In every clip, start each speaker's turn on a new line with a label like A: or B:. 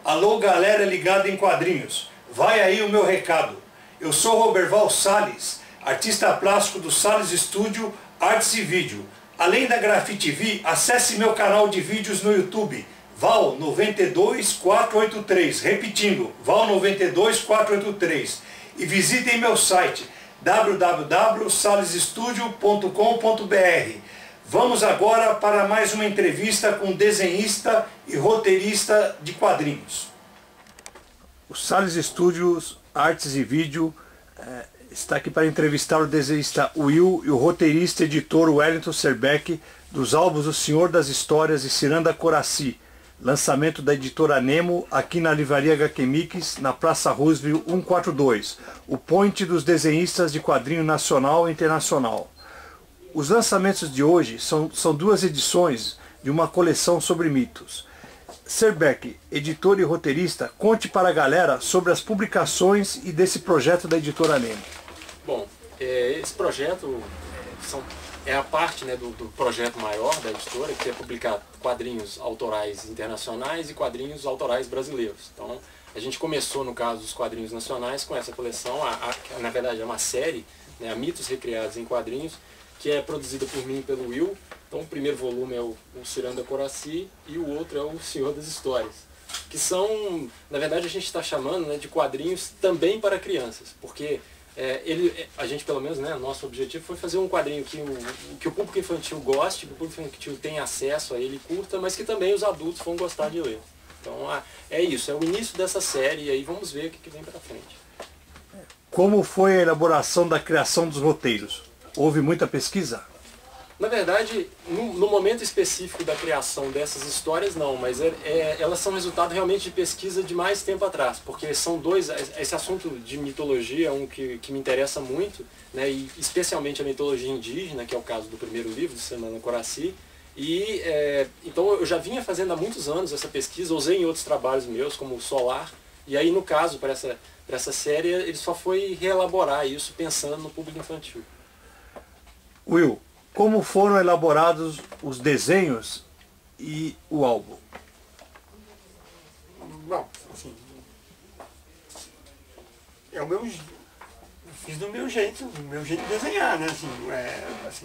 A: Alô galera ligada em quadrinhos, vai aí o meu recado. Eu sou Roberval Salles, artista plástico do Salles Studio Artes e Vídeo. Além da Grafite TV, acesse meu canal de vídeos no YouTube, Val 92483, repetindo, Val 92483. E visitem meu site www.salesstudio.com.br. Vamos agora para mais uma entrevista com desenhista e roteirista de quadrinhos. O Salles Studios Artes e Vídeo está aqui para entrevistar o desenhista Will e o roteirista e editor Wellington Serbeck dos álbuns O Senhor das Histórias e Ciranda Coraci, lançamento da editora Nemo aqui na Livraria HQ Mix, na Praça Roosevelt 142, o point dos desenhistas de quadrinho nacional e internacional. Os lançamentos de hoje são duas edições de uma coleção sobre mitos. Serbeck, editor e roteirista, conte para a galera sobre as publicações e desse projeto da editora Nemo.
B: Bom, esse projeto é a parte, né, do projeto maior da editora, que é publicar quadrinhos autorais internacionais e quadrinhos autorais brasileiros. Então, a gente começou, no caso dos quadrinhos nacionais, com essa coleção, na verdade é uma série, né, a Mitos Recriados em Quadrinhos, que é produzida por mim e pelo Will. Então o primeiro volume é o Ciranda Coraci e o outro é o Senhor das Histórias, que são, na verdade a gente está chamando, né, de quadrinhos também para crianças, porque a gente pelo menos, né, nosso objetivo foi fazer um quadrinho que o público infantil goste, que o público infantil tenha acesso a ele e curta, mas que também os adultos vão gostar de ler. Então é isso, é o início dessa série e aí vamos ver o que vem para frente.
A: Como foi a elaboração da criação dos roteiros? Houve muita pesquisa?
B: Na verdade, no momento específico da criação dessas histórias, não, mas elas são resultado realmente de pesquisa de mais tempo atrás, porque são esse assunto de mitologia é um que me interessa muito, né, e especialmente a mitologia indígena, que é o caso do primeiro livro, de Ciranda Coraci, e então eu já vinha fazendo há muitos anos essa pesquisa, usei em outros trabalhos meus, como o Solar, e aí no caso, para essa série, ele só foi reelaborar isso pensando no público infantil.
A: Will, como foram elaborados os desenhos e o álbum?
C: Bom, assim, eu fiz do meu jeito de desenhar, né? Assim,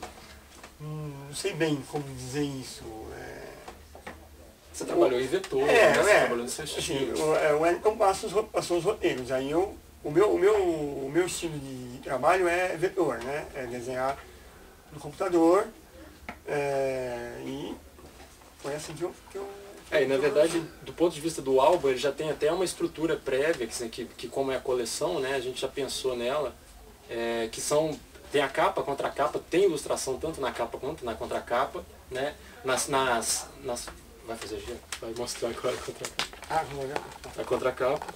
C: não sei bem como dizer isso.
B: Você trabalhou em vetor, né? Você trabalhou no seu estilo.
C: Assim, o Wellington passou os roteiros, aí o meu estilo de trabalho é vetor, né? É desenhar no computador, e foi assim que eu
B: na verdade, do ponto de vista do álbum, ele já tem até uma estrutura prévia, que como é a coleção, né, a gente já pensou nela, tem a capa, contracapa, tem ilustração tanto na capa quanto na contracapa, né, vai fazer giro? Vai mostrar agora a contracapa.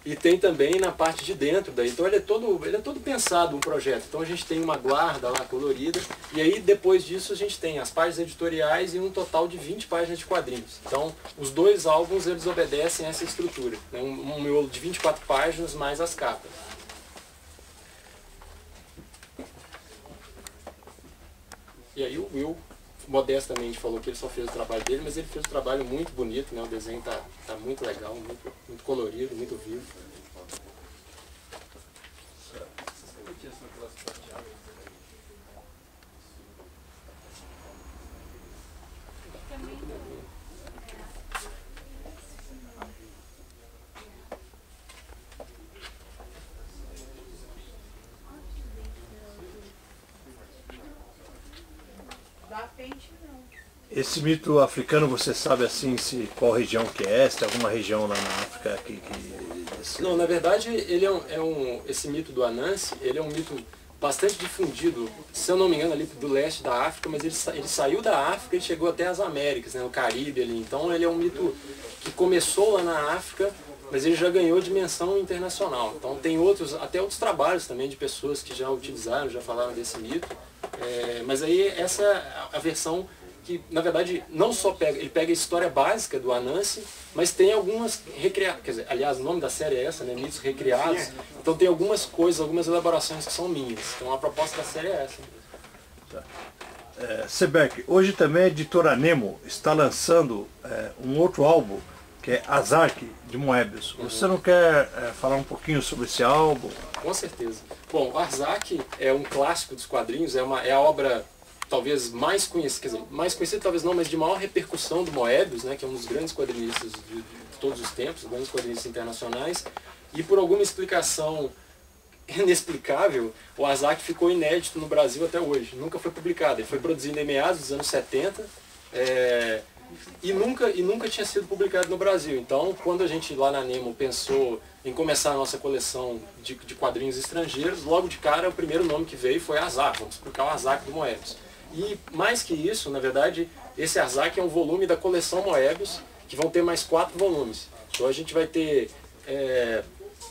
B: E tem também na parte de dentro daí, então ele é todo pensado um projeto. Então a gente tem uma guarda lá colorida, e aí depois disso a gente tem as páginas editoriais e um total de 20 páginas de quadrinhos. Então os dois álbuns eles obedecem a essa estrutura, né? Um miolo de 24 páginas mais as capas. E aí o Will modestamente falou que ele só fez o trabalho dele, mas ele fez um trabalho muito bonito, né? O desenho tá muito legal, muito colorido, muito vivo.
A: Esse mito africano, você sabe assim qual região que é? Se tem alguma região lá na África
B: Não, na verdade, ele esse mito do Anansi, ele é um mito bastante difundido, se eu não me engano, ali do leste da África, mas ele saiu da África e chegou até as Américas, né, no Caribe ali. Então ele é um mito que começou lá na África, mas ele já ganhou dimensão internacional. Então tem até outros trabalhos também de pessoas que já utilizaram, já falaram desse mito. Mas aí essa é a versão que, na verdade, não só ele pega a história básica do Anansi, mas tem algumas recriadas, quer dizer, aliás, o nome da série é essa, né, Mitos Recriados, então tem algumas coisas, algumas elaborações que são minhas, então a proposta da série é essa.
A: Serbeck, hoje também a editora Nemo está lançando um outro álbum que é Azarc, de Moebius. Você não quer falar um pouquinho sobre esse álbum?
B: Com certeza. Bom, Arzac é um clássico dos quadrinhos, é a obra talvez mais conhecida, quer dizer, mais conhecida talvez não, mas de maior repercussão do Moebius, né, que é um dos grandes quadrinistas de todos os tempos, grandes quadrinistas internacionais, e por alguma explicação inexplicável, o Arzac ficou inédito no Brasil até hoje, nunca foi publicado. Ele foi produzido em meados dos anos 70, e nunca tinha sido publicado no Brasil. Então, quando a gente lá na Nemo pensou em começar a nossa coleção de quadrinhos estrangeiros, logo de cara o primeiro nome que veio foi Arzac, vamos explicar o Arzac do Moebius. E mais que isso, na verdade, esse Arzac é um volume da coleção Moebius, que vão ter mais 4 volumes. Então a gente vai ter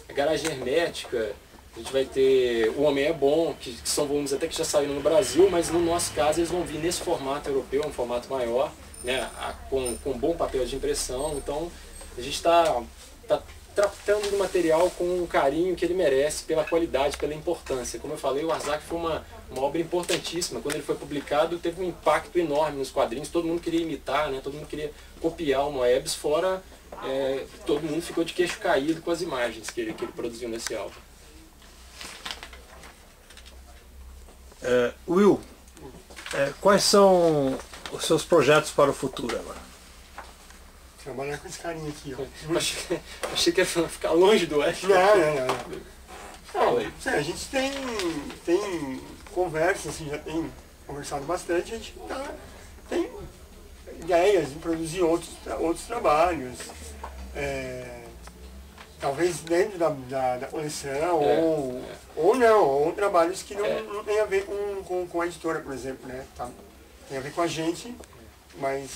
B: a Garagem Hermética, a gente vai ter O Homem é Bom, que são volumes até que já saíram no Brasil, mas no nosso caso eles vão vir nesse formato europeu, um formato maior, né, com bom papel de impressão. Então a gente está tratando do material com o carinho que ele merece, pela qualidade, pela importância. Como eu falei, o Arzac foi uma obra importantíssima. Quando ele foi publicado, teve um impacto enorme nos quadrinhos, todo mundo queria imitar, né, todo mundo queria copiar o Moebius, fora todo mundo ficou de queixo caído com as imagens que ele produziu nesse álbum.
A: Will, quais são os seus projetos para o futuro agora?
C: Trabalhar com esse carinha aqui, ó.
B: Achei que ia ficar longe do Ash.
C: Não, a gente tem conversa, assim, já tem conversado bastante, a gente tem ideias de produzir outros trabalhos. Talvez dentro da coleção, ou trabalhos que não tem a ver com a editora, por exemplo, né? Tem a ver com a gente, mas...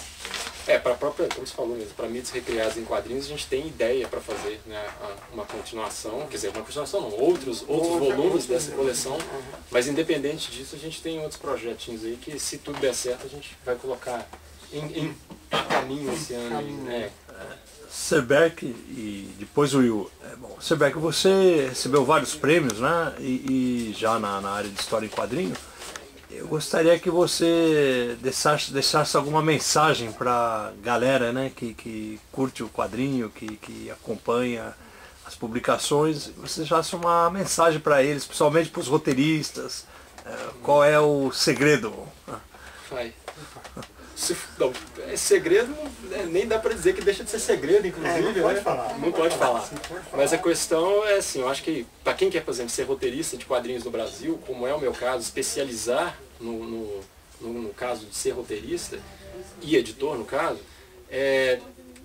B: para a própria, como você falou mesmo, para mídias recriadas em quadrinhos, a gente tem ideia para fazer, né, uma continuação, quer dizer, uma continuação não, outros volumes dessa coleção, mas independente disso, a gente tem outros projetinhos aí que, se tudo der certo, a gente vai colocar em caminho esse ano.
A: Serbeck e depois o Will. Serbeck, você recebeu vários prêmios, né? E já na área de história em quadrinho. Eu gostaria que você deixasse alguma mensagem para a galera, né, que curte o quadrinho, que acompanha as publicações. Você deixasse uma mensagem para eles, principalmente para os roteiristas. Qual é o segredo?
B: Não, segredo nem dá para dizer que deixa de ser segredo, inclusive.
C: Não pode falar.
B: Não pode falar. Mas a questão é assim, eu acho que para quem quer, por exemplo, ser roteirista de quadrinhos no Brasil, como é o meu caso, especializar no caso de ser roteirista e editor, no caso, é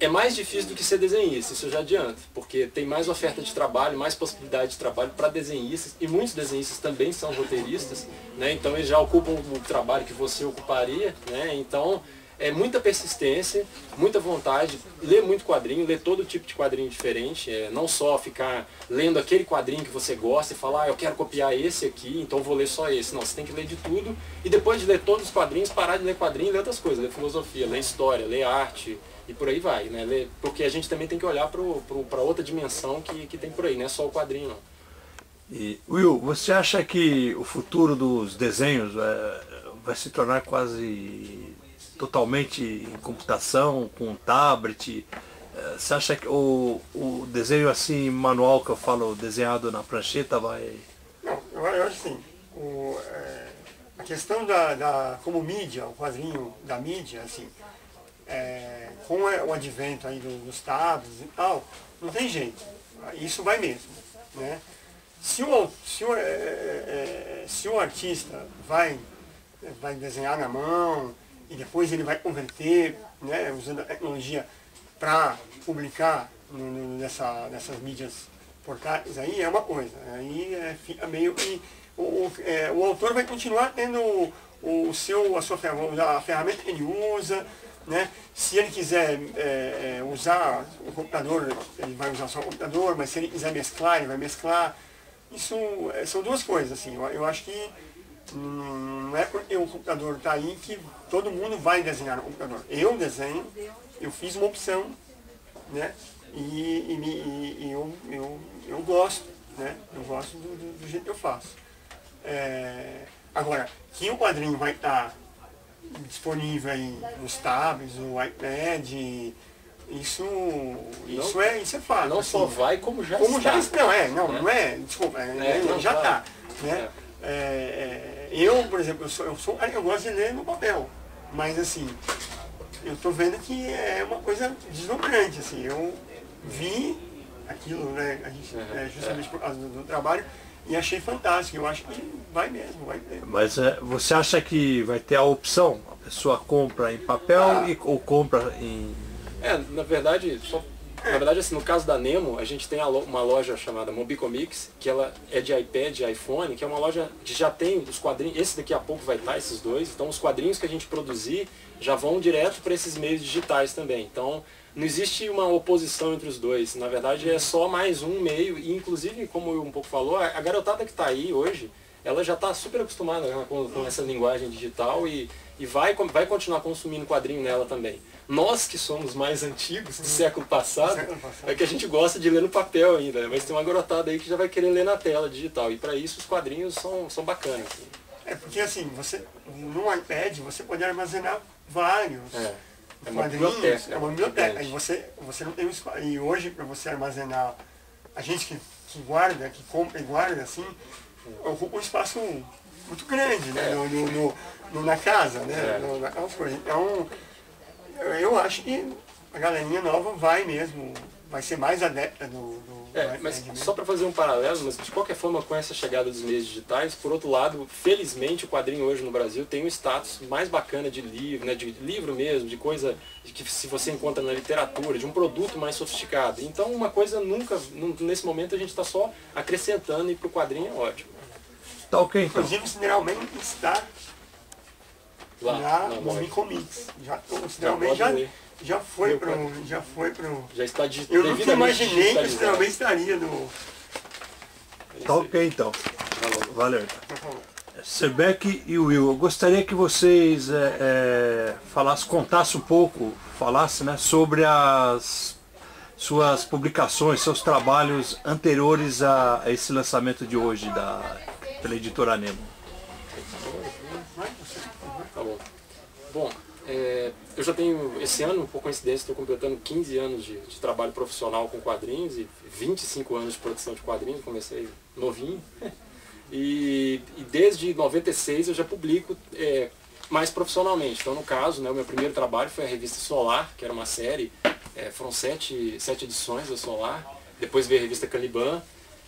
B: mais difícil do que ser desenhista, isso eu já adianto, porque tem mais oferta de trabalho, mais possibilidade de trabalho para desenhistas, e muitos desenhistas também são roteiristas, né? Então eles já ocupam o trabalho que você ocuparia, né? Então é muita persistência, muita vontade, ler muito quadrinho, ler todo tipo de quadrinho diferente, não só ficar lendo aquele quadrinho que você gosta e falar, eu quero copiar esse aqui, então vou ler só esse. Não, você tem que ler de tudo, e depois de ler todos os quadrinhos, parar de ler quadrinho e ler outras coisas, ler filosofia, ler história, ler arte, e por aí vai, né? Porque a gente também tem que olhar para outra dimensão que tem por aí, não é só o quadrinho, não.
A: E, Will, você acha que o futuro dos desenhos vai se tornar quase totalmente em computação, com tablet? Você acha que o desenho assim, manual que eu falo, desenhado na prancheta, vai...
C: Não, eu acho assim, a questão como mídia, o quadrinho da mídia, assim, com o advento aí dos tablets e tal, não tem jeito, isso vai mesmo, né? Se o artista vai desenhar na mão e depois ele vai converter, né, usando a tecnologia para publicar nessas mídias portáteis, aí é uma coisa, aí fica meio que o autor vai continuar tendo a ferramenta que ele usa, né? Se ele quiser usar o computador, ele vai usar só o computador, mas se ele quiser mesclar, ele vai mesclar. Isso são duas coisas, assim. Eu acho que não é porque o computador está aí que todo mundo vai desenhar no computador. Eu desenho, eu fiz uma opção, né? E eu gosto, né? Eu gosto do jeito que eu faço. Agora, que o quadrinho vai estar disponível aí nos tablets, no iPad, Isso é fato.
B: Não
C: assim.
B: só vai, como já
C: como
B: está.
C: Não é, desculpa, já está. Né? Eu, por exemplo, eu gosto de ler no papel, mas assim, eu estou vendo que é uma coisa deslumbrante, assim, eu vi aquilo, né, a gente, justamente por causa do trabalho, e achei fantástico, eu acho que vai mesmo.
A: Mas você acha que vai ter a opção? A pessoa compra em papel ou compra em...
B: Na verdade, assim, no caso da Nemo, a gente tem uma loja chamada Mobicomics, que ela é de iPad e iPhone, que é uma loja que já tem os quadrinhos, esse daqui a pouco vai estar, esses dois, então os quadrinhos que a gente produzir já vão direto para esses meios digitais também. Então, não existe uma oposição entre os dois, na verdade é só mais um meio, e inclusive, como eu um pouco falou, a garotada que está aí hoje, ela já está super acostumada, né, com essa linguagem digital e vai continuar consumindo quadrinho nela também. Nós que somos mais antigos, do século passado, é que a gente gosta de ler no papel ainda, né? Mas tem uma garotada aí que já vai querer ler na tela digital, e para isso os quadrinhos são bacanas. Assim.
C: Porque assim, no iPad você pode armazenar vários quadrinhos, é uma biblioteca. Aí você não tem um espaço. E hoje, para você armazenar, a gente que guarda, que compra e guarda, assim, ocupa um espaço muito grande, né? Na casa, né? Naquelas coisas. Então, eu acho que a galerinha nova vai ser mais adepta do
B: mas só para fazer um paralelo, mas de qualquer forma com essa chegada dos meios digitais, por outro lado, felizmente o quadrinho hoje no Brasil tem um status mais bacana de livro, né, de livro mesmo, de coisa que se você encontra na literatura, de um produto mais sofisticado. Então uma coisa nesse momento a gente está só acrescentando, e para o quadrinho é ótimo.
A: Tá ok, então.
C: Inclusive o Cineralmente está lá no Mobicomics. Já foi pro...
B: Já está
C: Eu nunca imaginei que o Cineralmente estaria no...
A: Tá ok, então. Valeu. Sebeck e Will, eu gostaria que vocês contassem um pouco, né, sobre as suas publicações, seus trabalhos anteriores a esse lançamento de hoje pela editora Nemo.
B: Tá bom. Bom, eu já tenho, esse ano, por coincidência, estou completando 15 anos de trabalho profissional com quadrinhos e 25 anos de produção de quadrinhos, comecei novinho. E desde 96 eu já publico mais profissionalmente. Então, no caso, né, o meu primeiro trabalho foi a revista Solar, que era uma série, foram 7 edições da Solar, depois veio a revista Caliban,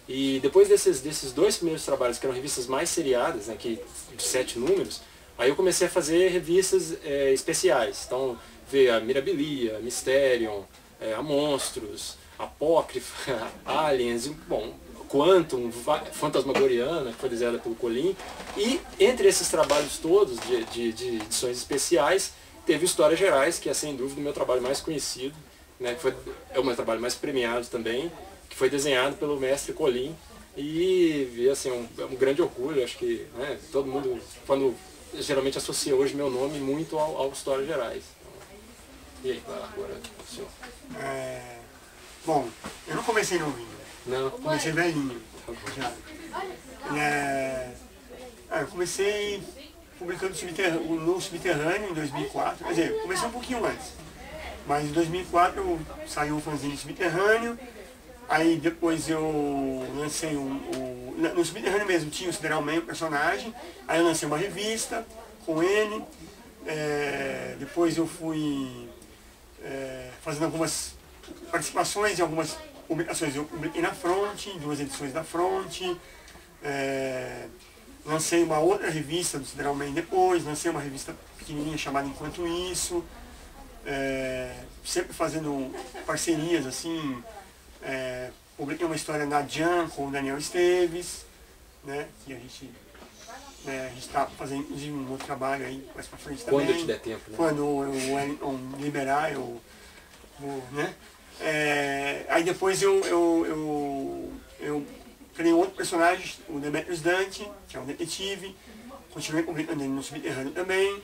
B: e depois desses dois primeiros trabalhos, que eram revistas mais seriadas, né, de 7 números, aí eu comecei a fazer revistas especiais. Então, veio a Mirabilia, a Mysterion, a Monstros, Apócrifa, Aliens, bom, Quantum, Fantasmagoriana, que foi desenhada pelo Colin. E entre esses trabalhos todos de edições especiais, teve Histórias Gerais, que é sem dúvida o meu trabalho mais conhecido, né, que é o meu trabalho mais premiado também, que foi desenhado pelo mestre Colin. E assim, é um grande orgulho, acho que, né, todo mundo, geralmente associa hoje meu nome muito ao Histórias Gerais. Então, e aí, vai lá agora, o senhor.
C: Bom, eu não comecei novinho.
B: Não.
C: Comecei velhinho. Já. Eu comecei publicando no Subterrâneo em 2004. Quer dizer, comecei um pouquinho antes. Mas em 2004 saiu um fanzine Subterrâneo. Aí depois eu lancei no Subterrâneo mesmo tinha o Sideralmente, o personagem. Aí eu lancei uma revista com ele. Depois eu fui fazendo algumas participações em algumas publicações. Eu publiquei na Fronte, 2 edições da Fronte. Lancei uma outra revista do Sideralmente depois. Lancei uma revista pequenininha chamada Enquanto Isso. Sempre fazendo parcerias assim. Publiquei uma história na Jam com o Daniel Esteves, né, que a gente está fazendo inclusive um outro trabalho aí mais pra frente também.
B: Quando eu te der tempo, né?
C: Quando o Wellington liberar, eu vou, né? Aí depois eu criei outro personagem, o Demetrius Dante, que é um detetive, continuei publicando ele no Subterrâneo também.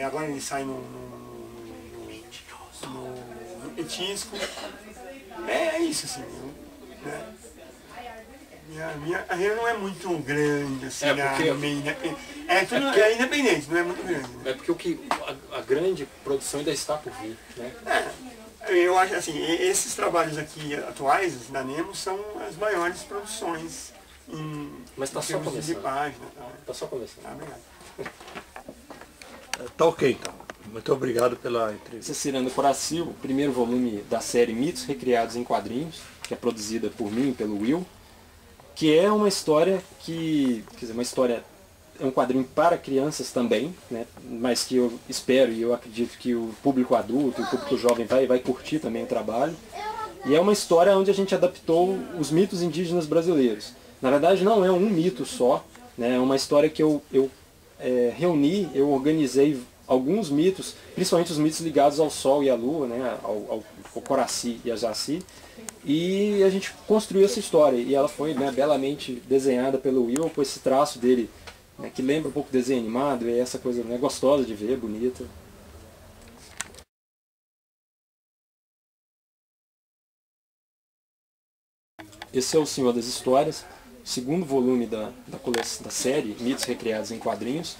C: Agora ele sai no Petisco. É isso, assim, né? Minha carreira não é muito grande, assim, é independente, não é muito grande. Né?
B: É porque a grande produção ainda está por vir, né?
C: Eu acho assim, esses trabalhos aqui atuais da Nemo são as maiores produções em
B: Mas está só começando.
C: de página.
B: Está só começando.
C: Obrigado.
A: Tá ok, então. Muito obrigado pela entrevista.
B: Ciranda Coraci, o primeiro volume da série Mitos Recriados em Quadrinhos, que é produzida por mim e pelo Will, que é uma história que, quer dizer, uma história, é um quadrinho para crianças também, né, mas que eu espero e eu acredito que o público adulto, o público jovem vai curtir também o trabalho. E é uma história onde a gente adaptou os mitos indígenas brasileiros. Na verdade não é um mito só, né, é uma história que eu reuni, eu organizei alguns mitos, principalmente os mitos ligados ao Sol e à Lua, né, ao Coraci e a Jaci, e a gente construiu essa história, e ela foi, né, belamente desenhada pelo Will, com esse traço dele, né, que lembra um pouco desenho animado, e essa coisa, né, gostosa de ver, bonita. Esse é o Senhor das Histórias, segundo volume da série Mitos Recriados em Quadrinhos,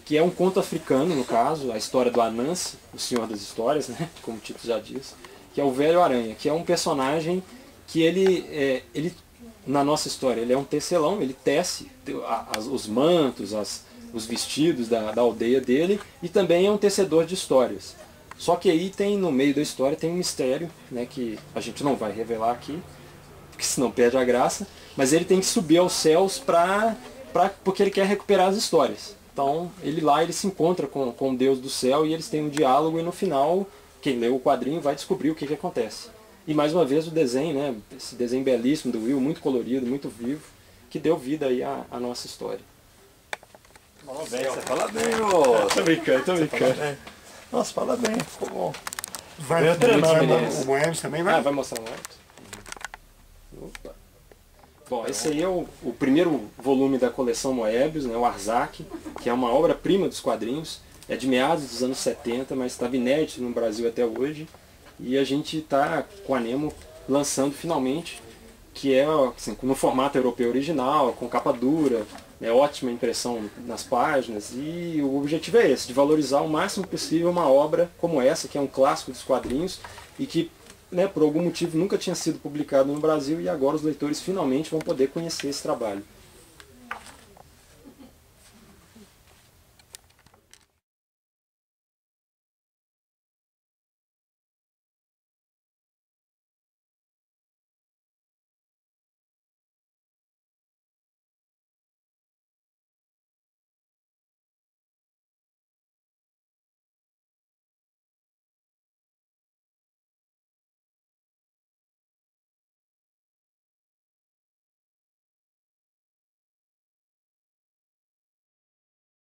B: que é um conto africano, no caso, a história do Anansi, o Senhor das Histórias, né, como o título já diz, que é o Velho Aranha, que é um personagem que ele na nossa história, ele é um tecelão, ele tece os mantos, os vestidos da aldeia dele, e também é um tecedor de histórias. Só que aí tem, no meio da história, tem um mistério, né, que a gente não vai revelar aqui, porque senão perde a graça, mas ele tem que subir aos céus porque ele quer recuperar as histórias. Então, ele se encontra com o Deus do céu e eles têm um diálogo e no final, quem lê o quadrinho vai descobrir o que acontece. E mais uma vez o desenho, né, esse desenho belíssimo do Will, muito colorido, muito vivo, que deu vida aí à nossa história.
A: Parabéns, você fala bem, ô. Tô brincando. Nossa, fala bem, ficou bom.
C: Vai treinar, o Moebius também vai?
B: Vai mostrar o Moebius? Opa. Bom, esse aí é o primeiro volume da coleção Moebius, né, o Arzak, que é uma obra-prima dos quadrinhos. É de meados dos anos 70, mas estava inédito no Brasil até hoje. E a gente está com a Nemo lançando finalmente, que é assim, no formato europeu original, com capa dura, ótima impressão nas páginas. E o objetivo é esse, de valorizar o máximo possível uma obra como essa, que é um clássico dos quadrinhos e que, né, por algum motivo nunca tinha sido publicado no Brasil, e agora os leitores finalmente vão poder conhecer esse trabalho.